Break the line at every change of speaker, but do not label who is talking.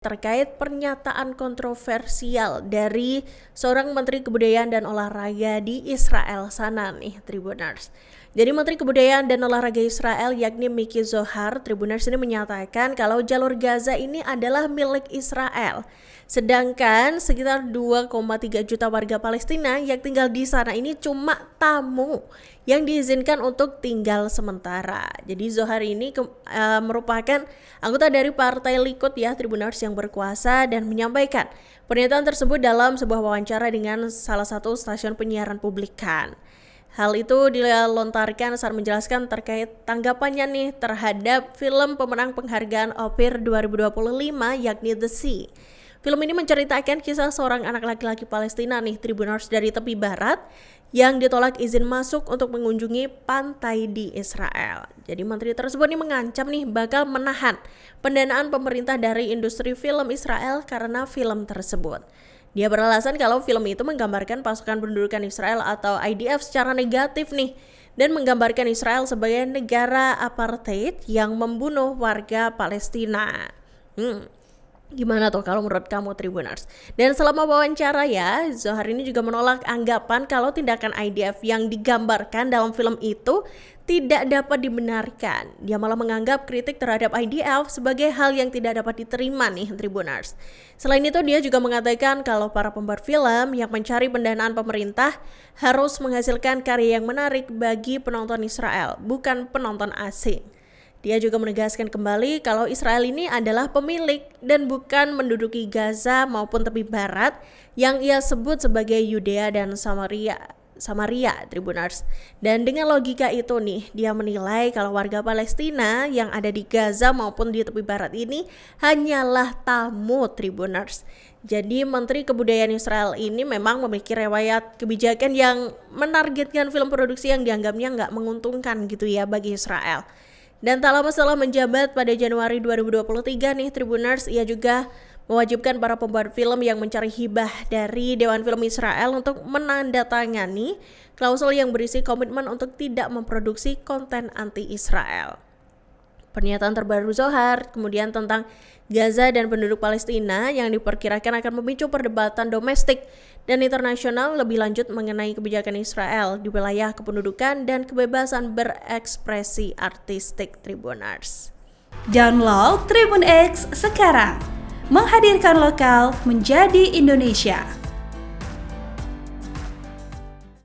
Terkait pernyataan kontroversial dari seorang Menteri Kebudayaan dan Olahraga di Israel sana nih, Tribuners. Jadi Menteri Kebudayaan dan Olahraga Israel yakni Miki Zohar, Tribuners ini menyatakan kalau jalur Gaza ini adalah milik Israel. Sedangkan sekitar 2,3 juta warga Palestina yang tinggal di sana ini cuma tamu yang diizinkan untuk tinggal sementara. Jadi Zohar ini merupakan anggota dari Partai Likud ya, Tribuners yang berkuasa, dan menyampaikan pernyataan tersebut dalam sebuah wawancara dengan salah satu stasiun penyiaran publikan. Hal itu dilontarkan saat menjelaskan terkait tanggapannya nih terhadap film pemenang penghargaan Ophir 2025 yakni The Sea. Film ini menceritakan kisah seorang anak laki-laki Palestina nih, Tribuners, dari tepi barat yang ditolak izin masuk untuk mengunjungi pantai di Israel. Jadi menteri tersebut nih mengancam nih bakal menahan pendanaan pemerintah dari industri film Israel karena film tersebut. Dia beralasan kalau film itu menggambarkan pasukan pendudukan Israel atau IDF secara negatif nih, dan menggambarkan Israel sebagai negara apartheid yang membunuh warga Palestina. Gimana tuh kalau menurut kamu, Tribuners? Dan selama wawancara ya, Zohar ini juga menolak anggapan kalau tindakan IDF yang digambarkan dalam film itu tidak dapat dibenarkan. Dia malah menganggap kritik terhadap IDF sebagai hal yang tidak dapat diterima nih, Tribuners. Selain itu dia juga mengatakan kalau para pembuat film yang mencari pendanaan pemerintah harus menghasilkan karya yang menarik bagi penonton Israel, bukan penonton asing. Dia juga menegaskan kembali kalau Israel ini adalah pemilik dan bukan menduduki Gaza maupun tepi barat yang ia sebut sebagai Yudea dan Samaria, Tribuners. Dan dengan logika itu nih, dia menilai kalau warga Palestina yang ada di Gaza maupun di tepi barat ini hanyalah tamu, Tribuners. Jadi Menteri Kebudayaan Israel ini memang memiliki riwayat kebijakan yang menargetkan film produksi yang dianggapnya nggak menguntungkan gitu ya bagi Israel. Dan tak lama setelah menjabat pada Januari 2023 nih, Tribuners, ia juga mewajibkan para pembuat film yang mencari hibah dari Dewan Film Israel untuk menandatangani klausul yang berisi komitmen untuk tidak memproduksi konten anti-Israel. Pernyataan terbaru Zohar kemudian tentang Gaza dan penduduk Palestina yang diperkirakan akan memicu perdebatan domestik dan internasional lebih lanjut mengenai kebijakan Israel di wilayah kependudukan dan kebebasan berekspresi artistik, Tribuners.
Download Tribun X sekarang, menghadirkan lokal menjadi Indonesia.